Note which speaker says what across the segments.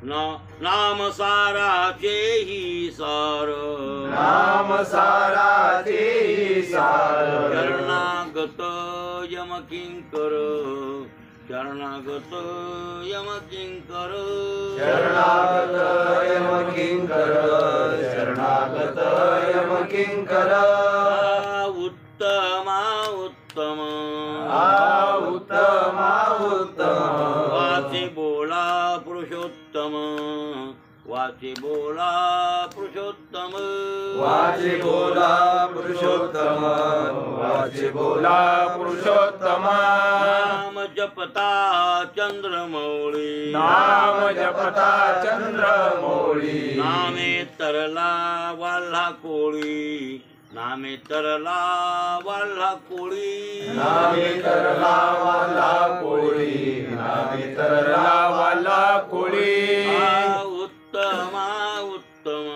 Speaker 1: नाम साराचे ही सार,
Speaker 2: नाम साराचे ही सार,
Speaker 1: शरणागत यम किंकर, शरणागत यम किंकर,
Speaker 2: शरणागत यम किंकर, शरणागत यम किंकर,
Speaker 1: उत्तमा उत्तम,
Speaker 2: उत्तमा उत्तम,
Speaker 1: वाचे बोला पुरुषोत्तम, वाचे बोला पुरुषोत्तम,
Speaker 2: वाचे बोला पुरुषोत्तम, वाचे बोला पुरुषोत्तम,
Speaker 1: नाम जपता चंद्रमौळी,
Speaker 2: नाम जपता चंद्रमौळी,
Speaker 1: नामे तरला वाल्हा कोळी, नामे तरला वाल्हा कोळी,
Speaker 2: नामे तरला वाला कोळी, नामे तरला वाला कोळी,
Speaker 1: उत्तमा उत्तम,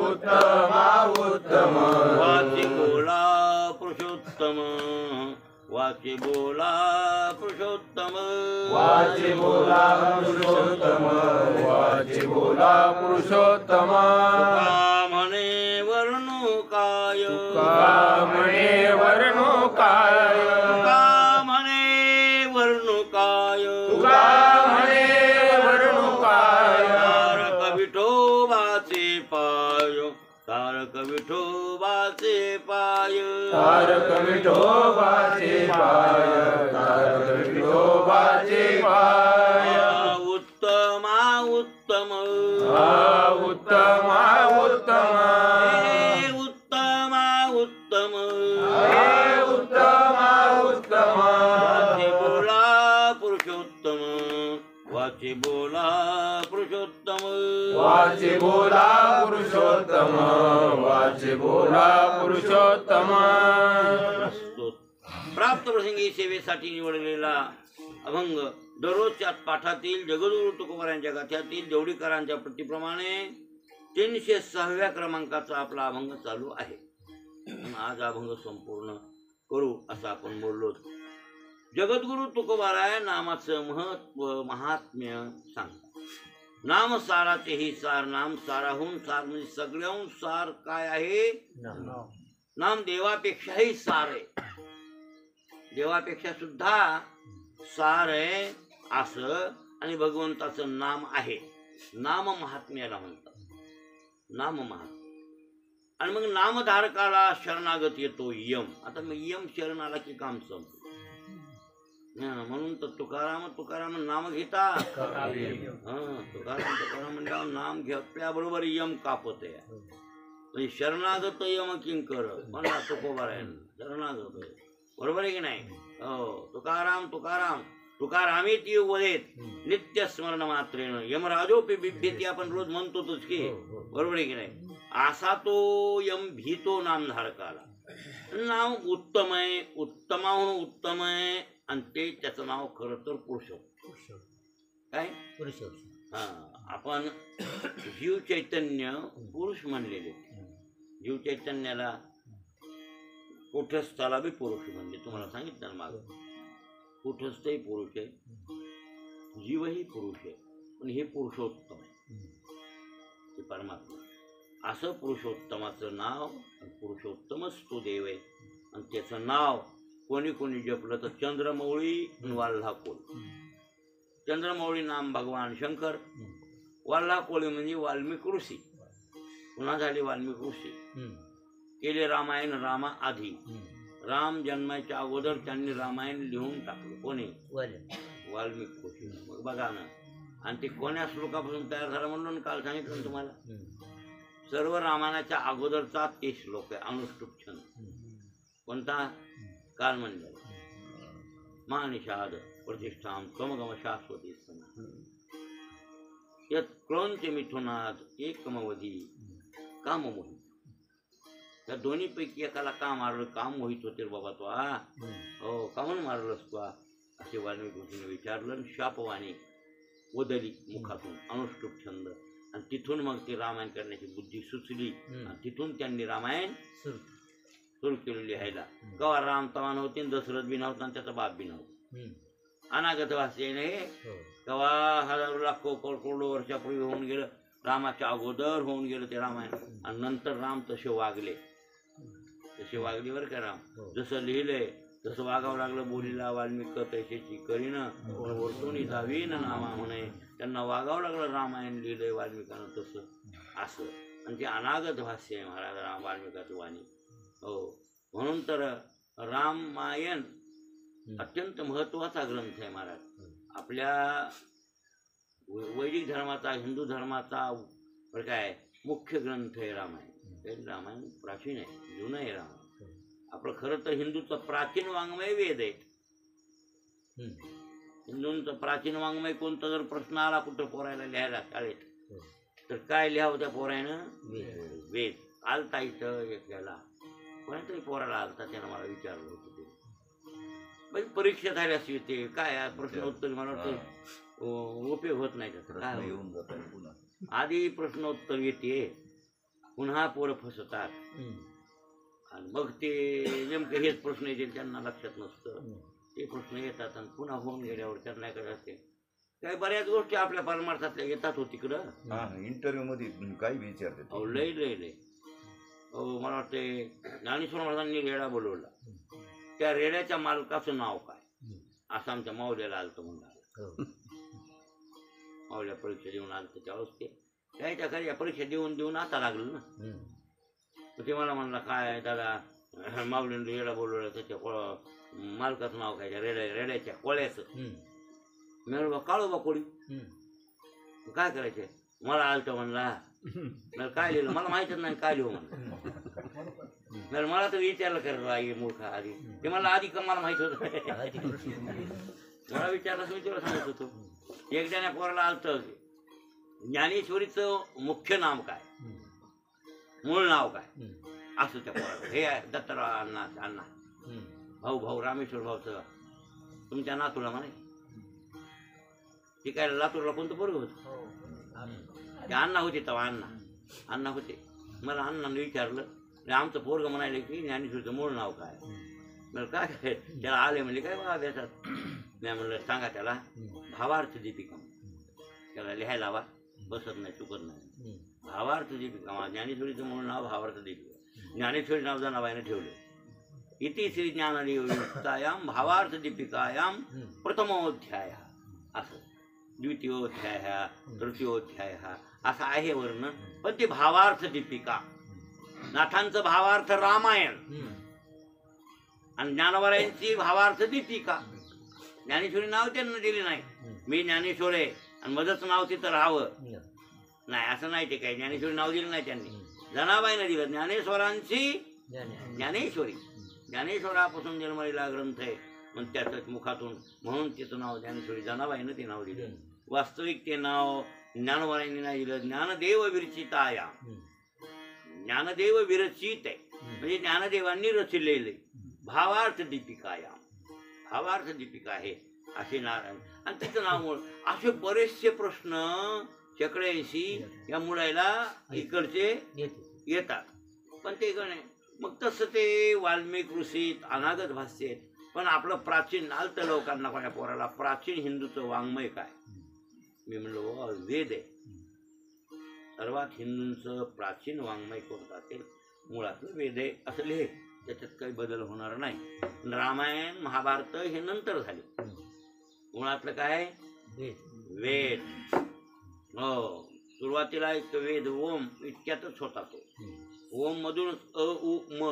Speaker 2: उत्तमा उत्तम,
Speaker 1: वाचे बोला पुरुषोत्तम, वाचे बोला पुरुषोत्तम,
Speaker 2: वाचे बोला पुरुषोत्तम, वाचे बोला पुरुषोत्तम,
Speaker 1: म्हणे वर्णू काय,
Speaker 2: म्हणे वर्णू काय,
Speaker 1: म्हणे वर्णू काय,
Speaker 2: म्हणे वर्णू काय,
Speaker 1: तारक विठोबाचे पाय, तारक विठोबाचे पाय,
Speaker 2: तारक विठोबाचे पाय, तारक विठोबाचे पाय,
Speaker 1: उत्तमा उत्तम,
Speaker 2: उत्तमा उत्तम,
Speaker 1: उत्तमा उत्तम,
Speaker 2: उत्तमा उत्तम,
Speaker 1: वाचे बोला पुरुषोत्तम, वाचे बोला पुरुषोत्तम,
Speaker 2: वाचे बोला पुरुषोत्तम, वाचे बोला पुरुषोत्तम,
Speaker 1: प्राप्त प्रसंगी सेवेसाठी निवडलेला अभंग दररोजच्या पाठातील जगद्गुरु तुकोबारायांच्या गाथ्यातील देवडीकरांच्या पट्टीप्रमाणे 306व्या क्रमांकाचा आपला अभंग चालू आहे. आज अभंग संपूर्ण करू असं आपण बोललो. जगद्गुरु तुकोबाराय नामाचं महत्व महात्म्य सांगतात. नाम साराचे ही सार, नाम साराहून सार म्हणजे सगळ्याहून सार काय आहे? नाम देवापेक्षाही सार आहे, देवापेक्षा सुद्धा सार आहे असं आणि भगवंताचं नाम आहे. नाम महात्म्याला म्हणतात, नाम महात्म्य. आणि मग नामधारकाला शरणागत येतो यम. आता मग यम शरण आला की काम संपलं. म्हणून तर तुकाराम नाम घेता, तुकाराम म्हणल्यावर नाम घेतल्या बरोबर यम कापत आहे. म्हणजे शरणागत यम किंकर म्हणला तुकोबारायन शरणागत, बरोबर आहे की नाही? हो, तुकाराम तुकाराम तुकारामी ती वदेत नित्य स्मरण मात्रेन यमराजोपी बिभ्यती आपण रोज म्हणतोच की, बरोबर आहे की नाही? असा तो यम भीतो नामधारकाला. नाव उत्तम आहे, उत्तमाहून उत्तम आहे आणि ते त्याचं नाव खरं तर पुरुषोत्तम. काय पुरुषोत्तम? हा, आपण जीव चैतन्य पुरुष म्हणलेले. जीव चैतन्याला कुठस्थाला बी पुरुष म्हणजे तुम्हाला सांगितलं माग. कुठस्थही पुरुष आहे, जीवही पुरुष आहे, पण हे पुरुषोत्तम आहे, हे परमात्मा. असं पुरुषोत्तमाचं नाव, पुरुषोत्तमच तो देव आहे. आणि त्याचं नाव कोणी कोणी जपलं तर चंद्रमौळी वाल्हा कोळी. चंद्रमौळी नाम भगवान शंकर, वाल्हा कोळी म्हणजे वाल्मिक ऋषी. पुन्हा झाले वाल्मिक ऋषी. केले रामायण रामा आधी. राम जन्माच्या अगोदर त्यांनी रामायण लिहून टाकलं. कोणी? वाल्मिक ऋषी. मग बघा ना, आणि ते कोण्या श्लोकापासून तयार झालं म्हणून काल सांगितलं तुम्हाला. सर्व रामायणाच्या अगोदरचा ते श्लोक आहे, अनुष्टुप छंद. कोणता? काल म्हणलं मानिषाद प्रतिष्ठाम त्वमगम शाश्वती यत् क्रोंच मिथुनात एकमवधी काममोहित. त्या दोन्ही पैकी एकाला का मारलं? काम मोहित होते बाबा तो. हो, का म्हणून मारलंस तू? असे वाल्मिक ऋषीने विचारलं. शापवाणी वदली मुखातून, अनुष्टुप छंद. आणि तिथून मग ती रामायण करण्याची बुद्धी सुचली आणि तिथून त्यांनी रामायण सुरू केलं लिहायला. कवा राम तवा नव्हते, दशरथ बी नव्हता आणि त्याचा बाप बी नव्हता. अनागत भाष्य नाही. तेव्हा हजारो लाखो करोडो वर्षापूर्वी होऊन गेलं, रामाच्या अगोदर होऊन गेलं ते रामायण. आणि नंतर राम तसे वागले बरं का. राम जसं लिहिलंय तसं वागावं लागलं. बोलीला वाल्मिक तैसेची करीन पण वर्तुनी जावी न नामा म्हणे. त्यांना वागावं लागलं. रामायण लिहिलंय वाल्मिकानं तसं असं. आणि ते अनागत भाष्य आहे महाराज राम वाल्मिकाची वाणी. हो, म्हणून तर रामायण अत्यंत महत्वाचा ग्रंथ आहे महाराज. आपल्या वैदिक धर्माचा, हिंदू धर्माचा बरं काय मुख्य ग्रंथ आहे रामायण. रामायण प्राचीन आहे, जुनं आहे रामायण. आपलं खरं तर हिंदूचं प्राचीन वाङ्मय वेद आहे. हिंदूंचं प्राचीन वाङ्मय कोणतं जर प्रश्न आला कुठं पोरायला लिहायला शाळेत तर काय लिहावं त्या पोरायनं? वेद. आलता इथं याला कोणातरी पोराला आलता, त्यानं मला विचारलं होतं ते. म्हणजे परीक्षा झाल्यास येते काय प्रश्नोत्तर. मला वाटतं उपयोग होत नाही त्याचा. काय येऊन जात पुन्हा आधी प्रश्नोत्तर येते, पुन्हा पोरं फसतात आणि मग ते नेमके हेच प्रश्न येतील त्यांना लक्षात नसतं. ते प्रश्न येतात आणि पुन्हा होऊन गेल्यावर त्यांना काय असते. काही बऱ्याच गोष्टी आपल्या परमार्थातल्या येतात हो तिकडं.
Speaker 3: इंटरव्ह्यू मध्ये काही विचारते.
Speaker 1: अहो लय लय लय. हो, मला वाटते ज्ञानेश्वर महाराजांनी रेडा बोलवला. त्या रेड्याच्या मालकाचं नाव काय असं आमच्या माऊल्याला आलतं म्हणून. माऊल्या परीक्षा देऊन आलं त्याच्यावेळेस ते त्याच्या घरी या परीक्षा देऊन आता लागलं ना. ते मला म्हणला काय दादा माऊलीने रेडा बोलवलं, त्याच्या मालकाचं नाव काय? रेड्याच्या कोळ्याचं. मी म्हणलं काळोबा कोळी. काय करायचं? मला आलतं म्हणला. मला काय लिहिलं मला माहितच नाही काय लिहू म्हणलं. मला तर विचारलं कर आई मूर्खा आधी. ते मला आधी का मला माहित होतं. मला विचारलं मी तुला सांगत होतो. एकदा पोराला आलतं ज्ञानेश्वरीचं मुख्य नाव काय, मूळ नाव काय असं त्या पोराला. हे दत्तराव अण्णा भाऊ रामेश्वर भाऊचं तुमच्या नातूला म्हणे. ते काय लातूरला कोणतं पोरग होतं? ते अण्णा होते तेव्हा अण्णा होते. मला अण्णाने विचारलं आमचं पोरग म्हणाले की ज्ञानेश्वरीचं मूळ नाव काय. मला काय त्याला आले म्हणजे काय बघा अभ्यासात. मी म्हणलं सांगा त्याला भावार्थ दीपिका. त्याला लिहायला हवा, बसत नाही चुकत नाही. भावार्थ दीपिका ज्ञानेश्वरीचं मूळ नाव भावार्थ दीपिका. ज्ञानेश्वरी नाव जनाबाईने ठेवलं. इति श्री ज्ञानदेवयुक्तायाम भावार्थ दीपिकायाम प्रथमोध्याय असं, द्वितीयोध्याय तृतीयोध्याय असं आहे वर्ण. पण ते भावार्थ दीपिका. नाथांचं भावार्थ रामायण आणि ज्ञानवरायांची भावार्थ दीपिका. ज्ञानेश्वरी नाव त्यांना दिले नाही. मी ज्ञानेश्वर आहे आणि मध्येच नाव तिथं राहावं नाही असं नाही. ते काय ज्ञानेश्वरी नाव दिलं नाही त्यांनी, जनाबाईनं दिलं. ज्ञानेश्वरांची ज्ञानेश्वरी. ज्ञानेश्वरापासून जन्मलेला ग्रंथ आहे मग त्याच्याच मुखातून, म्हणून त्याचं नाव ज्ञानेश्वरी. जनाबाईनं ते नाव दिलं. वास्तविक ते नाव ज्ञानवरायांनी नाही दिलं. ज्ञानदेव विरचिताया. ज्ञानदेव विरचित आहे म्हणजे ज्ञानदेवांनी रचिलेले. भावार्थ दीपिकाया. भावार्थ दीपिका आहे असे नारायण आणि त्याचं नाव मूळ. असे बरेचसे प्रश्न 86 या मुलाला इकडचे येतात. पण ते नाही. मग तसं ते वाल्मिक ऋषीत अनागत भाष्य आहेत. पण आपलं प्राचीन आलतं लोकांना कोणा पोराला प्राचीन हिंदूचं वाङ्मय काय. मी म्हणलो वेद आहे. सर्वात हिंदूंचं प्राचीन वाङ्मय कोणतं असेल मुळातलं वेद आहे असं लिहे. त्याच्यात काही बदल होणार नाही. रामायण महाभारत हे नंतर झाले. मुळातलं काय वेद. हो, सुरुवातीला एक वेद ओम इतक्यातच होता तो. ओम मधून अ उ म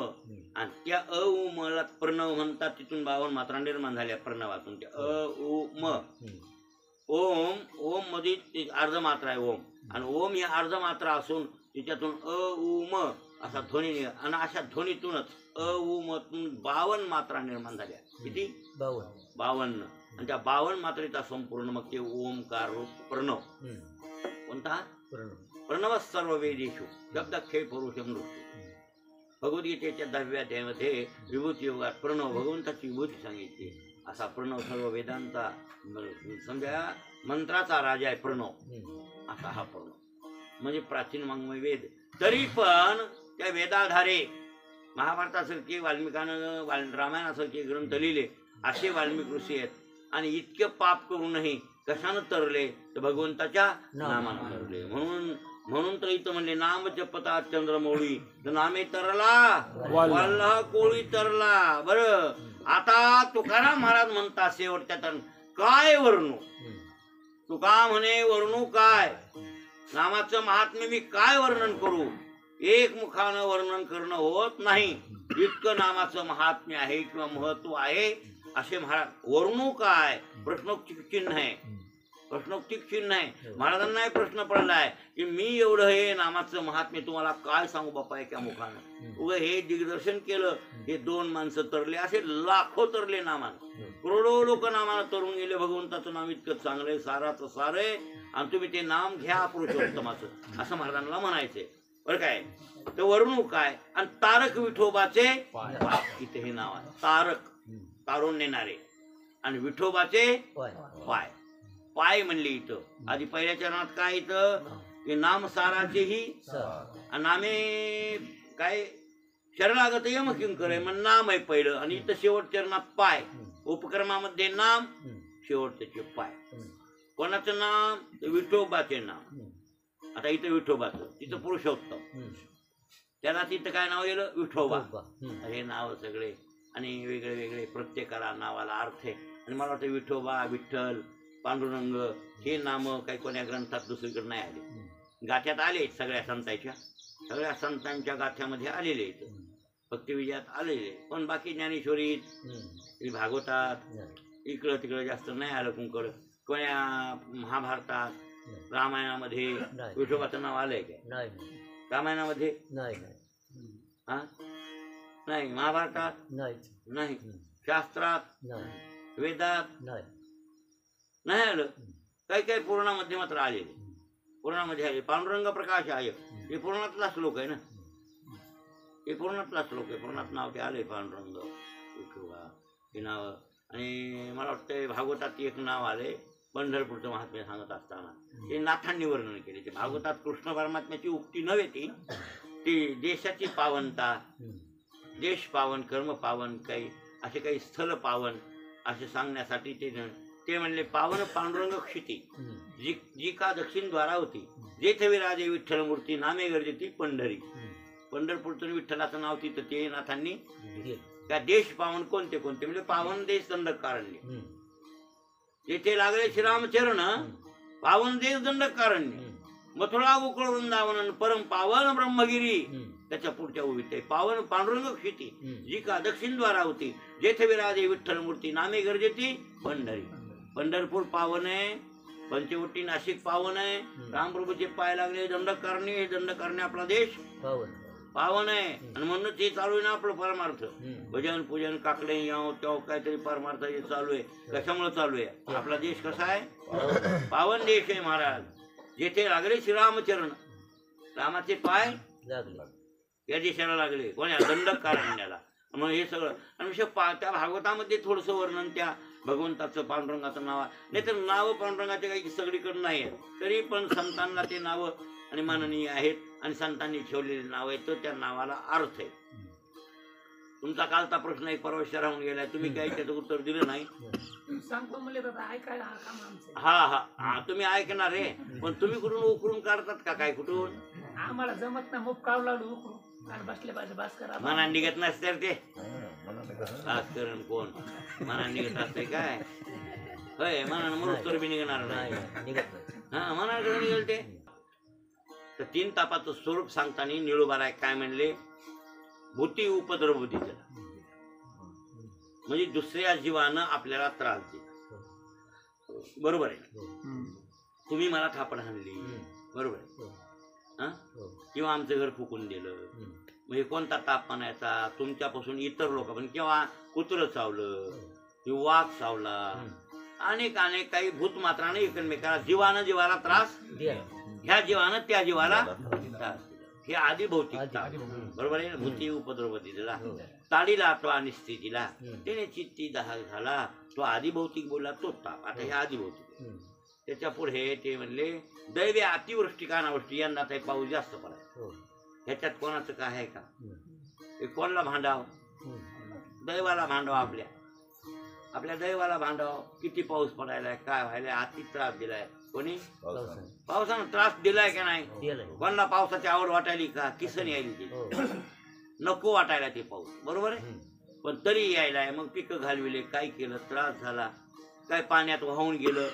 Speaker 1: आणि त्या अ उ म ला प्रणव म्हणतात. तिथून 52 मात्रा निर्माण झाल्या प्रणवातून. त्या अ उ म. ओम मध्ये अर्ध मात्रा आहे ओम. आणि ओम ही अर्ध मात्रा असून त्याच्यातून अ उ म असा ध्वनी आणि अशा ध्वनीतूनच अ उ म 52 मात्रा निर्माण झाल्या. किती? 52. आणि त्या 52 मात्रेचा संपूर्ण मग ते ओमकार रूप प्रणव. कोणता? प्रणव सर्व वेदेषु शब्दाक्षय पुरुषम नृत्य. भगवद्गीतेच्या 10व्या अध्यायामध्ये विभूती योगात प्रणव भगवंताची विभूती सांगितली. असा प्रणव सर्व वेदांचा समजा मंत्राचा राजा आहे प्रणव. असा हा प्रणव म्हणजे प्राचीन वाङ्मय वेद. तरी पण त्या वेदाधारे महाभारतासारखे वाल्मिकानं रामायणासारखे ग्रंथ लिहिले. असे वाल्मिक ऋषी आहेत आणि इतके पाप करूनही कशानं तरले तर भगवंताच्या नामानं तरले. म्हणून म्हणून तर इथं म्हणले नाम जपता चंद्रमौळी नामे तरला वल्लह कोळी तरला. बर आता तुकाराम महाराज म्हणतात शेवटच्या तर काय वर्णू. तुका म्हणे वर्णू काय, नामाचं महात्म्य मी काय वर्णन करू, एक मुखानं वर्णन करणं होत नाही. इतकं नामाचं महात्म्य आहे किंवा महत्व आहे असे महाराज. वर्णू काय प्रश्नोक्ती चिन्ह आहे, प्रश्नोक्ती चिन्ह आहे. महाराजांना प्रश्न पडलाय की मी एवढं हे नामाचं महात्म्य तुम्हाला काय सांगू बापा एका मुखानं. उग हे दिग्दर्शन केलं, हे 2 माणसं तरले, असे लाखो तरले नामानं, करोडो लोक नामानं तरुण गेले. भगवंताचं नाम इतकं चांगलंय, साराचं सार आहे, आणि तुम्ही ते नाम घ्या पुरुषोत्तमाचं असं महाराजांना म्हणायचंय. बरं काय तर वर्णू काय. आणि तारक विठोबाचे इथे हे नाव आहे. तारक तारून नेणारे आणि विठोबाचे पाय. पाय म्हणले इथं आधी पहिल्या चरणात काय इथं हे नाम साराचेही नामे काय शरणागत यम किंकर आहे मग नाम आहे पहिलं, आणि इथं शेवट चरणात पाय. उपक्रमामध्ये नाम, शेवटचे पाय. कोणाचं नाम तर विठोबाचे नाम. आता इथं विठोबाचं, तिथं पुरुषोत्तम, त्याला तिथं काय नाव येलं विठोबा. हे नाव सगळे आणि वेगळे वेगळे, प्रत्येकाला नावाला अर्थ आहे. आणि मला वाटतं विठोबा, विठ्ठल, पांडुरंग हे नाम काही कोण्या ग्रंथात दुसरीकडे नाही आले. गाथ्यात आले सगळ्या संतांच्या, सगळ्या संतांच्या गाथ्यामध्ये आलेले आहेत, भक्तिविजयात आलेले. पण बाकी ज्ञानेश्वरीत, भागवतात इकडं तिकडं जास्त नाही आलं. कुंकड कोण्या महाभारतात, रामायणामध्ये विठोबाचं नाव आलंय काय? रामायणामध्ये हा नाही, महाभारतात नाही, शास्त्रात, वेदात नाही आलं. काही काही पुराणामध्ये मात्र आलेले, पुराणामध्ये आले. पांडुरंग प्रकाश आहे हे पुराणातला श्लोक आहे ना, हे पुराणातला श्लोक आहे. पुराणात नाव ते आले पांडुरंग, विठोबा हे नाव. आणि मला वाटतं भागवतात एक नाव आले, पंढरपूरचं महात्म्य सांगत असताना ते नाथांनी वर्णन केले. ते भागवतात कृष्ण परमात्म्याची उक्ती नव्हे, ती देशाची पावनता, देश पावन, कर्म पावन, काही असे काही स्थल पावन असे सांगण्यासाठी ते म्हणले पावन पांडुरंग क्षिती जी का दक्षिण द्वारा होती, जेथे विराजे विठ्ठल मूर्ती नामे गर्जेती पंढरी. पंढरपूरचं विठ्ठलाचं नाव तिथं ते नाथांनी. त्या देश पावन कोणते कोणते म्हणजे पावन देश दंडकारण्य, जेथे लागले श्रीरामचरण पावन देश दंडकारण्य, मथुरा गोकुळ वृंदावन परम पावन ब्रह्मगिरी. त्याच्या पुढच्या उभीत आहे पावन पांडुरंग क्षिती जी का दक्षिण द्वारा होती, जेथे विराजे विठ्ठल मूर्ती नामे गर्जेती पंढरी. पंढरपूर पावन आहे, पंचवटी नाशिक पावन आहे, रामप्रभूचे पाय लागले दंडकारण्य, हे दंडकारण्य आपला देश पावन आहे. आणि म्हणूनच हे चालू आहे ना आपलं परमार्थ, भजन पूजन काकडे याव त्याव काहीतरी परमार्थ हे चालू आहे. कशामुळे चालू आहे? आपला देश कसा आहे? पावन देश आहे महाराज. जेथे लागले श्रीरामचरण, रामाचे पाय या देशाला लागले, कोण्या दंडकारण्याला. मग हे सगळं. आणि त्या भागवतामध्ये थोडंसं वर्णन त्या भगवंताचं पांडुरंगाचं नाव, नाही तर नावं पांडुरंगाचे काही सगळीकडे नाही आहेत, तरी पण संतांना ते नावं आणि माननीय आहेत, आणि संतांनी ठेवलेले नाव आहे, तर त्या नावाला अर्थ आहे. तुमचा कालचा प्रश्न एक परवा राहून गेलाय, तुम्ही काही त्याचं उत्तर दिलं नाही. हा हा हा तुम्ही ऐकणार आहे, पण तुम्ही कुठून उकरून काढतात का काय? कुठून
Speaker 4: आम्हाला जमत ना, मुख काढू लागलो उकरून बसले पाहिजे. भास्कर
Speaker 1: मना निघत नसते ते भास्करण कोण मना निघत असते काय? होय, मनानं मग तर बी निघणार नाही. हा मनाकडे निघेल ते. तर 3 तापाचं स्वरूप सांगताना निळूबाराय काय म्हणले? भूती उपद्रवती, म्हणजे दुसऱ्या जीवानं आपल्याला त्रास देत. बरोबर आहे, तुम्ही मला थापड हाणली, बरोबर आहे, किंवा आमचं घर फुकून दिलं, म्हणजे कोणता ताप म्हणायचा? तुमच्यापासून इतर लोक पण, किंवा कुत्रं चावलं किंवा वाघ चावला, अनेक अनेक काही भूतमात्राने एकमेकाला जीवानं जीवाला त्रास, ह्या जीवानं त्या जीवाला त्रास, हे आधी भौतिक ताप. बरोबर आहे ना? भूती उपद्रवती दिला, ताडीला तो अनिस्ती दिला, त्याने चित्ती दहा झाला, तो आधी भौतिक बोलला, तो ताप. आता हे आधी भौतिक. त्याच्या पुढे ते म्हणले दैवी अतिवृष्टी कानावृष्टी, यंदा काही पाऊस जास्त पडाय, ह्याच्यात कोणाचं काय आहे का? हे कोणाला भांडाव? दैवाला भांडव आपल्या. आपल्या दैवाला भांडाव, किती पाऊस पडायलाय, काय व्हायलाय, अति त्रास दिलाय कोणी, पावसानं त्रास दिलाय का नाही, कोणाला पावसाची आवड वाटायली का, किसन यायली ती, नको वाटायला ते पाऊस, बरोबर आहे, पण तरी यायलाय, मग पिकं घालविले, काय केलं, त्रास झाला, काय पाण्यात वाहून गेलं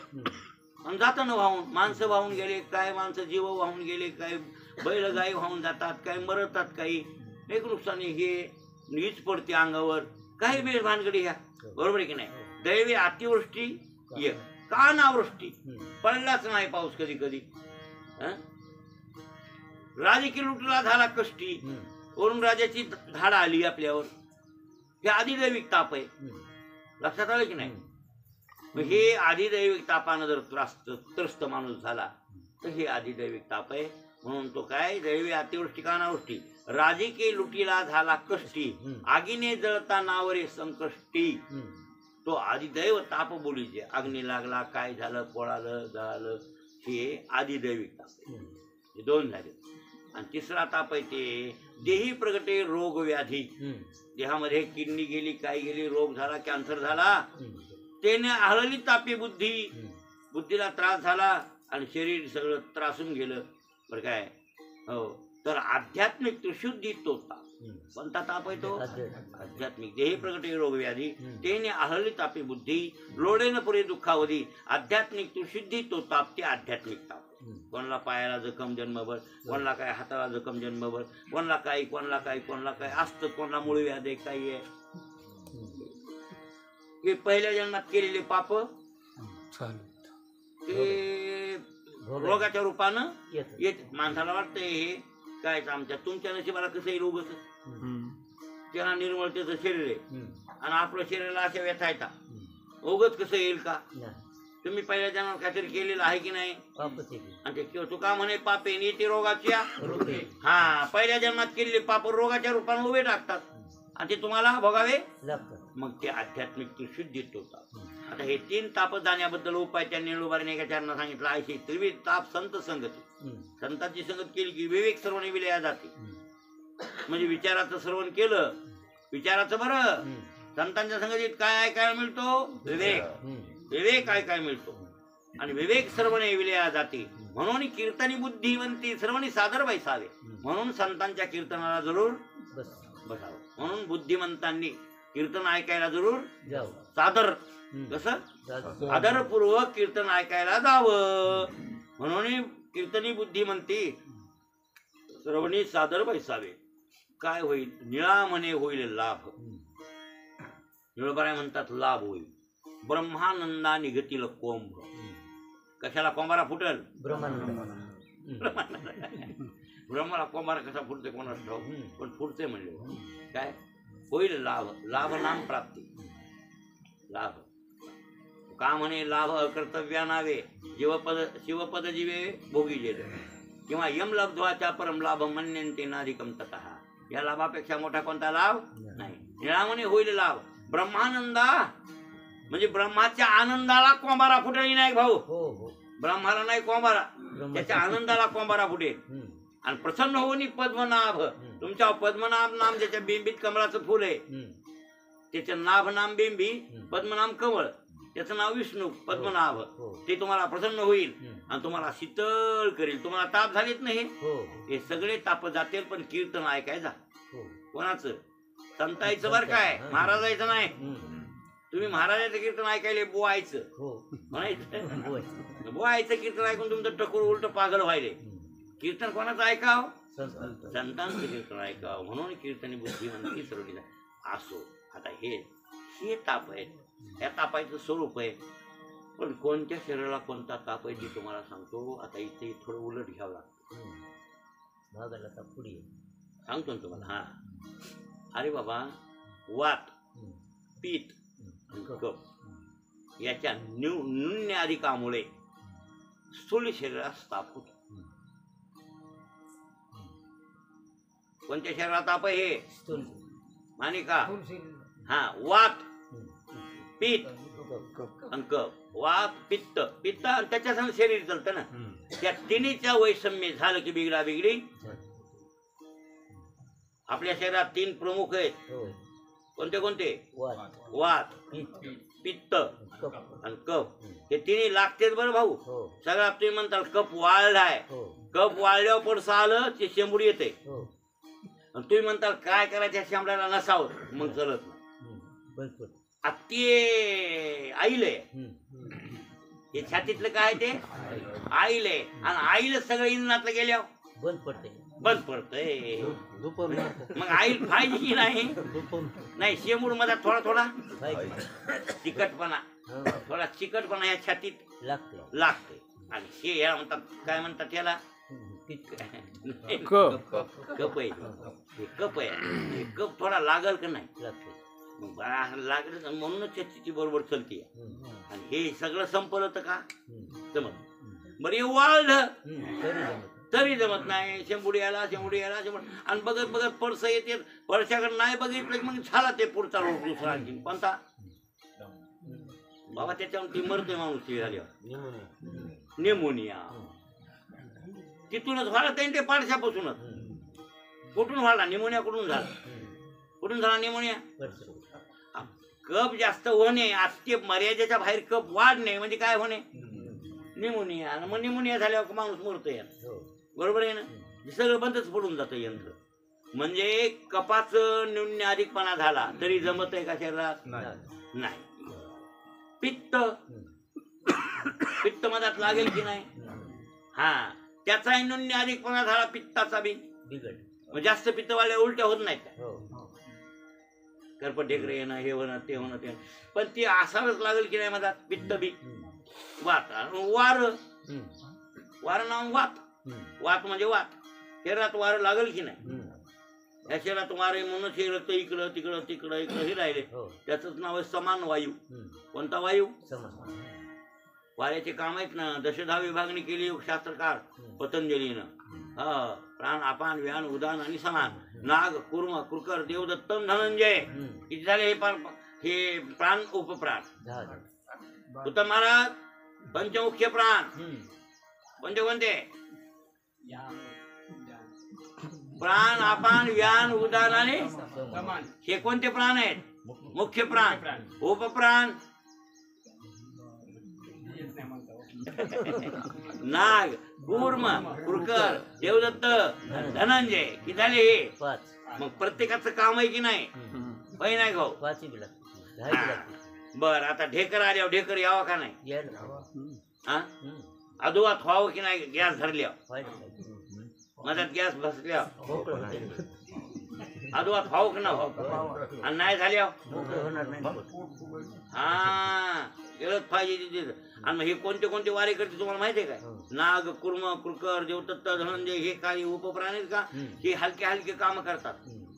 Speaker 1: आणि जाताना वाहून, माणसं वाहून गेले, काय माणसं जीव वाहून गेले, काय बैल गाई वाहून जातात, काय मरतात, काही एक नुकसानी, हे नीच पडते अंगावर, काही वेळ भानगडी ह्या, बरोबर आहे की नाही. दैवी अतिवृष्टी एक, का अनावृष्टी, पडलाच नाही पाऊस कधी कधी, राजकीय लुटला झाला कष्टी, वरून राजाची धाड आली आपल्यावर, हे अधिदैविक ताप आहे, लक्षात आलं की नाही. मग हे अधिदैविक तापानं जर त्रस्त माणूस झाला तर हे अधिदैविक ताप आहे. म्हणून तो काय, दैवी अतिवृष्टी का अनावृष्टी, राजकीय लुटीला झाला कष्टी, आगीने जळता नावरे संकष्टी, तो अधिदैव ताप बोलीचे, अग्नी लागला, काय झालं, पोळालं, जळालं, हे अधिदैविक ताप, हे दोन झाले. आणि तिसरा ताप आहे ते देही प्रगटे रोग व्याधी, देहामध्ये किडनी गेली, काय गेली, रोग झाला, कॅन्सर झाला, त्याने हळली तापी बुद्धी, बुद्धीला त्रास झाला आणि शरीर सगळं त्रासून गेलं, बरं काय, हो. तर आध्यात्मिक त्रिशुद्धी तो ताप, कोणता ताप आहे तो, आध्यात्मिक. देही प्रगटे रोग व्याधी, त्याने हळली तापी बुद्धी, लोडेन पुरे दुःखावधी, आध्यात्मिक त्रिशुद्धी तो ताप, ते आध्यात्मिक ताप. कोणाला पायाला जखम जन्मभर, कोणाला काय हाताला जखम जन्मभर, कोणाला काय, कोणाला काय, कोणाला काय असतं, कोणाला मूळ व्याधी काही आहे, हे पहिल्या जन्मात केलेले पाप ते रोगाच्या रूपानं येत. माणसाला वाटतंय हे काय आमच्या तुमच्या नशिबाला कसं येईल, उगच त्यांना निर्मळतेचं शरीर आहे आणि आपलं शरीराला अशा व्यथायता, उगच कसं येईल का, तुम्ही पहिल्या जन्मात काहीतरी केलेलं आहे की नाही, आणि ते तुका म्हणे पापे येते रोगाच्या, हा पहिल्या जन्मात केलेले पाप रोगाच्या रूपाने उभे टाकतात आणि ते तुम्हाला भोगावे लागतात. मग ते आध्यात्मिक त्रिशुद्धीत होतात. आता हे तीन ताप जाण्याबद्दल उपाय त्या निळूबारीने एका चारना सांगितलं आहे. त्रिविध ताप संत संगती, संतांची संगत केली की विवेक श्रवण विलया जाते, म्हणजे विचाराचं श्रवण केलं, विचाराचं बरं, संतांच्या संगतीत काय ऐकायला मिळतो, विवेक, विवेक ऐकायला मिळतो आणि विवेक श्रवणे विलया जाते. म्हणून कीर्तनी बुद्धिवंती श्रवणी सादर बैसावे, म्हणून संतांच्या कीर्तनाला जरूर बसावं. म्हणून बुद्धिमंतांनी कीर्तन ऐकायला जरूर सादर, कसं आदरपूर्वक कीर्तन ऐकायला जावं. म्हणून कीर्तनी बुद्धिमंती श्रवणी सादर बैसावे. काय होईल, निळा म्हणे होईल लाभ, निळबाऱ्या म्हणतात लाभ होईल. ब्रह्मानंदा निघतील कोंभ, कशाला कोंबारा फुटल, ब्रह्माला कोंबारा कसा फुटते कोणाच ठाऊ, पण फुटते म्हणले काय होईल लाभ, लाभ नाम प्राप्ती, लाभ का म्हणे लाभ अकर्तव्या नावे, शिवपद जीवे भोगी जेल, किंवा यम लब्ध्वाच्या परम लाभ मन्यन्ते नाधिकम ततः. या लाभापेक्षा मोठा कोणता लाभ नाही. निळा म्हणे होईल लाभ, ब्रह्मानंदा म्हणजे ब्रह्माच्या आनंदाला कोंबारा फुटेल नाही भाऊ, ब्रह्माला नाही कोंबारा, त्याच्या आनंदाला कोंबारा फुटेल. आणि प्रसन्न होऊन पद्मनाभ, तुमच्या पद्मनाभ नाम ज्याच्या बिंबीत कमळाचं फुल आहे, त्याचं नाभ नाम बिंबी, पद्मनाम कमळ, त्याचं नाव विष्णू पद्मनाभ, ते तुम्हाला प्रसन्न होईल आणि तुम्हाला शीतळ करेल. तुम्हाला ताप झालेत नाही, हे सगळे ताप जातील, पण कीर्तन ऐकायचा कोणाचं, संताईचं बरं काय, महाराजायचं नाही. तुम्ही महाराजाचं कीर्तन ऐकायले बोवायचं म्हणायचं, बोवायचं कीर्तन ऐकून तुमचं टकोर उलट पागल व्हायले. कीर्तन कोणाचं ऐकाव, संतांचं कीर्तन ऐकावं. म्हणून कीर्तनी बुद्धिमंती सरवली असो. आता हे ताप आहेत, या तापाचं स्वरूप आहे. पण कोणत्या शरीराला कोणता ताप आहे ते तुम्हाला सांगतो. आता इथे थोडं उलट घ्यावं लागतं, सांगतो ना तुम्हाला. हा अरे बाबा, वात, पित्त, कफ याच्या न्यून्य अधिकामुळे स्थूल शरीरास ताप होतो. कोणत्या शरीरात ताप आहे हे माने का, हा वात, पित्त आणि कफ. वात, पित्त, पित्त आणि त्याच्या संग शरीर चालतं ना, त्या तिन्हीच्या वैषम्य झालं की बिघडा बिघडी. आपल्या शरीरात तीन प्रमुख आहेत, कोणते कोणते, वात, पित्त आणि कफ हे तिन्ही लागतेच बरं भाऊ. सगळ्यात तुम्ही म्हणताल कप वाळलाय, कप वाळल्यावर पडसं आलं ते शेंबूड येते. आणि तुम्ही म्हणताल काय करायचं या शेंबड्याला नसावं, मग चलत नाही. ते आईले हे छातीतलं काय ते आईले, आणि आईला सगळं इंधनातलं गेल्यावर बंद पडतंय. मग आईल पाहिजे की नाही? नाही, शेंबूड मध्ये थोडा थोडा चिकटपणा, थोडा चिकटपणा या छातीत लागते. आणि हे याला म्हणतात, काय म्हणतात त्याला? कप आहे. हे कप आहे. हे कप थोडा लागल का नाही? लागलं म्हणूनच छातीची बरोबर चलते. आणि हे सगळं संपलं तर का जमत? बरं हे वाळलं तरी जमत नाही. शेंबुडी आला. आणि बघत बघत पडसं येते. पडशाकडे नाही बघितलं मग झाला ते पुढचा रोग दुसरा आणखी कोणता बाबा, त्याच्यावर ती मरते माणूस ती झाल्यावर निमोनिया. तिथूनच व्हायला ते पाडशापासूनच. कुठून व्हायला निमोनिया? कुठून झाला निमोनिया? कप जास्त होणे, ते मर्यादेच्या बाहेर कप वाढणे म्हणजे काय होणे? निमोनिया. मग निमोनिया झाल्यावर माणूस मरतोय. बरोबर आहे ना? सगळं बंदच पडून जातं यंत्र. म्हणजे कपाचं न्यून्य अधिकपणा झाला तरी जमत आहे का शरीरात? नाही. पित्त मधात लागेल की नाही? हा, त्याचाही न्यून्य अधिकपणा झाला पित्ताचा बी. मग जास्त पित्त वाढल्या उलट्या होत नाहीत. करपट ढेकरे येणं, हे होणं, ते होणं, ते. पण ती असावंच लागेल की नाही मधात? पित्त बी. वात वार नाव वात. वात म्हणजे वात. शरीरात वारं लागेल की नाही? या शरीरात वारे म्हणून शरीरात इकडं तिकडं हे राहिले. त्याच नाव आहे समान वायू. कोणता वायू? वाऱ्याचे काम आहेत ना. 10 विभागणी केली शास्त्रकार पतंजलीनं. प्राण, अपान, व्यान, उदान आणि समान. नाग, कुर्म, कुरकर, देवदत्त, धनंजय. किती झाले हे प्राण उपप्राण? उत्तम महाराज पंचमुख्य प्राण कोणते? प्राण, अपान, व्यान, उदान आणि हे कोणते प्राण आहेत? मुख्य प्राण. उपप्राण नाग, कूर्म, कुरकर, देवदत्त, धनंजय. किती झाले हे? मग प्रत्येकाचं काम आहे की नाही? होय नाही भाऊ? बर, आता ढेकर आल्यावर ढेकर यावा का नाही? अधोवात व्हावं की नाही? गॅस धरल्यावर मधात गॅस बसल्या अधोवात व्हावं की ना व्हावं? आणि नाही झाल्यावर हा गेलंच पाहिजे. आणि मग हे कोणते वारे करते तुम्हाला माहिती आहे काय? नाग, कुर्म, कुरकर, देवदत्त, धनंजय हे काही उपप्राण आहेत का? हे हलके काम करतात.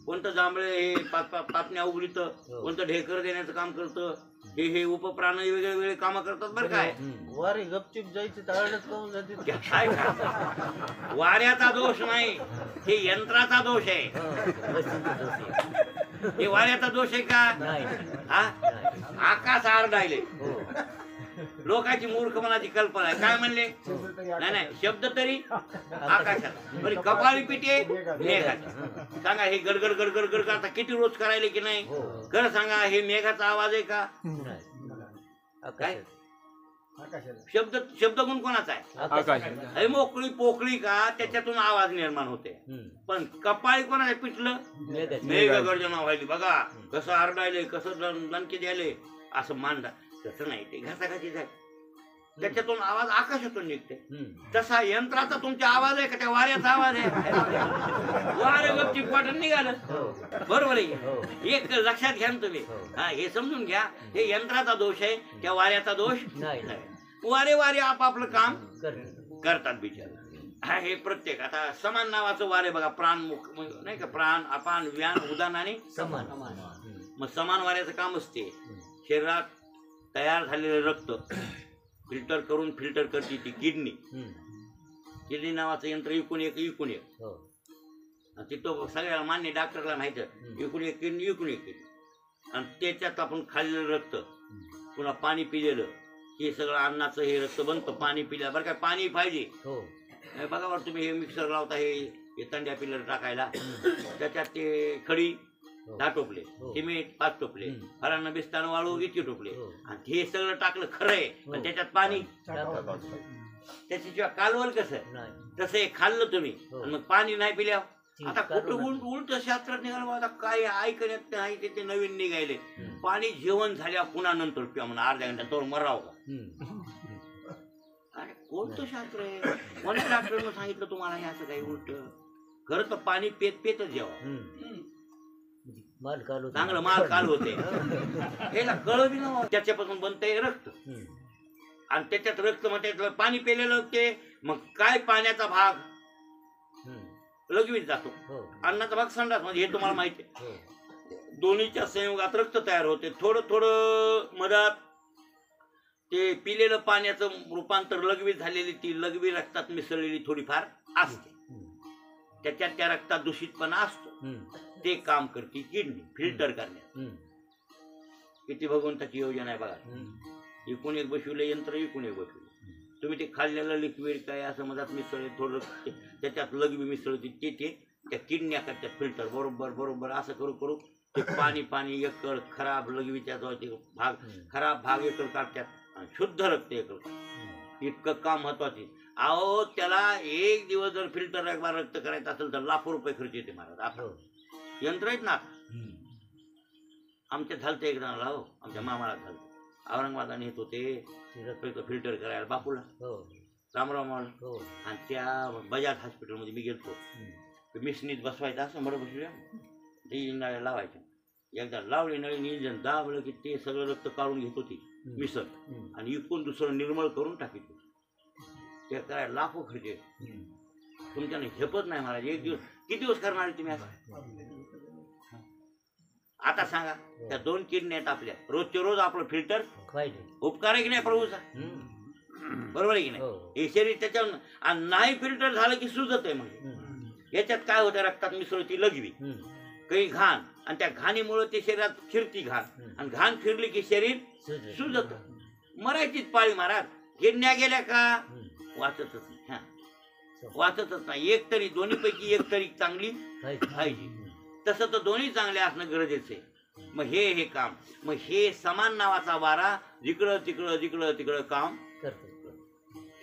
Speaker 1: कोणतं जांभळे हे पापण्या उघडीत, कोणतं ढेकर देण्याचं काम करतं. हे उपप्राण वेगळे काम करतात बरं. काय
Speaker 5: वारे गपचिप जायचे
Speaker 1: काय वाऱ्याचा दोष नाही, हे यंत्राचा दोष आहे. हे वाऱ्याचा दोष आहे का? आकाश आरडायले. लोकांची मूर्खपणाची कल्पना आहे. काय म्हणले? नाही शब्द तरी आकाशात, बरी कपाळी पिटे मेघाची. सांगा हे गडगड गडगड गडगड आता किती रोज करायले की नाही? खरं सांगा, हे मेघाचा आवाज आहे का? काय शब्दगुण कोणाचा आहे? हे मोकळी पोकळी का त्याच्यातून आवाज निर्माण होते. पण कपाळी कोणाला पिटलं? मेघ गर्जना व्हायली. बघा कसं आरडायले, कसं दणके द्यायले, असं मांडा. तसं नाही, ते घासाघासी जाय, त्याच्यातून आवाज आकाशातून निघते. तसा यंत्राचा तुमचा आवाज आहे का त्या वाऱ्याचा आवाज आहे? वारे गपची पाठण निघालं. बरोबर आहे. एक लक्षात घ्या ना तुम्ही. हा, हे समजून घ्या, हे यंत्राचा दोष आहे, त्या वाऱ्याचा दोष नाही. वारे आपापलं काम करतात बिचारे. हा, हे प्रत्येक आता समान नावाचं वारे बघा. प्राण मुख नाही का? प्राण, अपान, व्यान, उदान आणि समान. मग समान वाऱ्याचं काम असते. शरीरात तयार झालेलं रक्त फिल्टर करते ती किडनी नावाचं यंत्र. इकून एक तिथं सगळ्याला मान्य, डॉक्टरला माहित. इकून एक किडनी. आणि त्याच्यात आपण खाल्लेलं रक्त, पुन्हा पाणी पिलेलं, हे सगळं अन्नाचं हे रक्त बनतं. पाणी पिल्या बरं काय? पाणी पाहिजे. बघा बरं तुम्ही हे मिक्सर लावता, हे तंड्या पिलर टाकायला, त्याच्यात ते खडी
Speaker 5: हो.
Speaker 1: 10 टोपले,
Speaker 5: हो.
Speaker 1: सिमेंट 5 टोपले,
Speaker 5: हम्म.
Speaker 1: फरांना बिस्तान वाळू इतके टोपले,
Speaker 5: हो.
Speaker 1: आणि हे सगळं टाकलं खरं आहे, पण
Speaker 5: हो.
Speaker 1: त्याच्यात पाणी
Speaker 5: टाका.
Speaker 1: त्याच्याशिवाय कालवल कसं
Speaker 5: नाही.
Speaker 1: तसं हे खाल्लं तुम्ही
Speaker 5: हो.
Speaker 1: आणि मग पाणी नाही पिल्यावर
Speaker 5: ती
Speaker 1: आता कुठं
Speaker 5: कालवण.
Speaker 1: उलट शास्त्रात निघालं आता काय ऐकण्यात नाही ते नवीन निघायले.
Speaker 5: हम्म.
Speaker 1: पाणी जेवण झाल्यावर पुन्हा नंतर पिवा म्हणून अर्ध्या घंट्यात तोवर मराव का.
Speaker 5: हम्म.
Speaker 1: अरे कोणतं शास्त्र आहे? कोणत्या डॉक्टरनं सांगितलं तुम्हाला हे असं काही उलट? खरं तर पाणी पेत पेतच जेवा.
Speaker 5: हम्म. माल कालवतो.
Speaker 1: चांगलं माल काल होते याला कळ बी ना त्याच्यापासून बनतंय रक्त,
Speaker 5: हम्म.
Speaker 1: आणि त्याच्यात रक्त म्हणते पाणी पेलेलं ते मग काय पाण्याचा भाग
Speaker 5: हम्म.
Speaker 1: लगवीत जातो,
Speaker 5: हो.
Speaker 1: अन्नाचा भाग संडास म्हणजे हे तुम्हाला माहिती आहे.
Speaker 5: हो.
Speaker 1: दोन्हीच्या संयोगात रक्त तयार होते. थोडं थोडं मधात ते पिलेलं पाण्याचं रूपांतर लघवीत झालेली ती लघवी रक्तात मिसळलेली थोडीफार असते.
Speaker 5: हम्म.
Speaker 1: त्याच्यात त्या रक्तात दूषितपणा असतो.
Speaker 5: हम्म.
Speaker 1: ते काम करते किडनी फिल्टर करण्यात.
Speaker 5: हम्म.
Speaker 1: किती भगवंताची योजना आहे बघा.
Speaker 5: हम्म.
Speaker 1: एकूण एक बसविलं यंत्र, एकूण एक बसविलं. तुम्ही ते खाल्लेलं लिक्विड काय असं मधात मिसळले थोडं त्याच्यात लघवी मिसळते ते त्या किडन्या करतात फिल्टर बरोबर बरोबर असं करू करू ते पाणी एकड खराब लघवीच्या भाग खराब भाग एकड काढतात आणि शुद्ध रक्त एकड. इतकं काम महत्वाचे. अहो त्याला एक दिवस जर फिल्टर एक बार रक्त करायचं असेल तर लाखो रुपये खर्च येते महाराज. आता
Speaker 5: हो.
Speaker 1: यंत्र आहेत ना. आमच्या झालतं एक जणाला, हो आमच्या मामाला झालं, औरंगाबाद येत होते रक्त फिल्टर करायला बापूला
Speaker 5: हो.
Speaker 1: रामराव मॉल,
Speaker 5: हो.
Speaker 1: आणि त्या बजाज हॉस्पिटलमध्ये मी गेलतो.
Speaker 5: हम्म.
Speaker 1: मिसनीत बसवायचं असं बरं बसल्या ते नळ्या लावायच्या. एकदा लावली नळी इंजन दाबलं की ते सगळं रक्त काढून घेत होती मिसळ
Speaker 5: हम्म.
Speaker 1: आणि इकून दुसरं निर्मळ करून टाकीत होती. ते करायला लाखो खर्च आहे.
Speaker 5: हम्म.
Speaker 1: तुमच्याने झेपत नाही महाराज. एक दिवस किती दिवस करणार आहे तुम्ही असं? आता सांगा त्या 2 किडनी आहेत आपल्या, रोजचे रोज आपलं फिल्टर
Speaker 5: पाहिजे.
Speaker 1: उपकार आहे की नाही प्रभूचा?
Speaker 5: हम्म.
Speaker 1: बरोबर आहे की नाही?
Speaker 5: हो.
Speaker 1: हे शरीर त्याच्यावर आणि नाही फिल्टर झालं की सुजत आहे. म्हणजे
Speaker 5: हम्म.
Speaker 1: याच्यात काय होतं, रक्तात मिसळती लघवी
Speaker 5: हम्म.
Speaker 1: काही घाण, आणि त्या घाणीमुळे ते शरीरात फिरती घाण, आणि घाण फिरली की शरीर
Speaker 5: सुजलं.
Speaker 1: सुजत. मरायचीच पाळी महाराज. गिरण्या गेल्या का
Speaker 5: हम्म.
Speaker 1: वाचतच नाही. हा वाचतच नाही. एक तरी दोन्हीपैकी एक तरी चांगली पाहिजे. तसं तर दोन्ही चांगले असणं गरजेचं आहे. मग हे काम, मग हे समान नावाचा वारा जिकडं तिकडं जिकडं तिकडं काम
Speaker 5: करतो.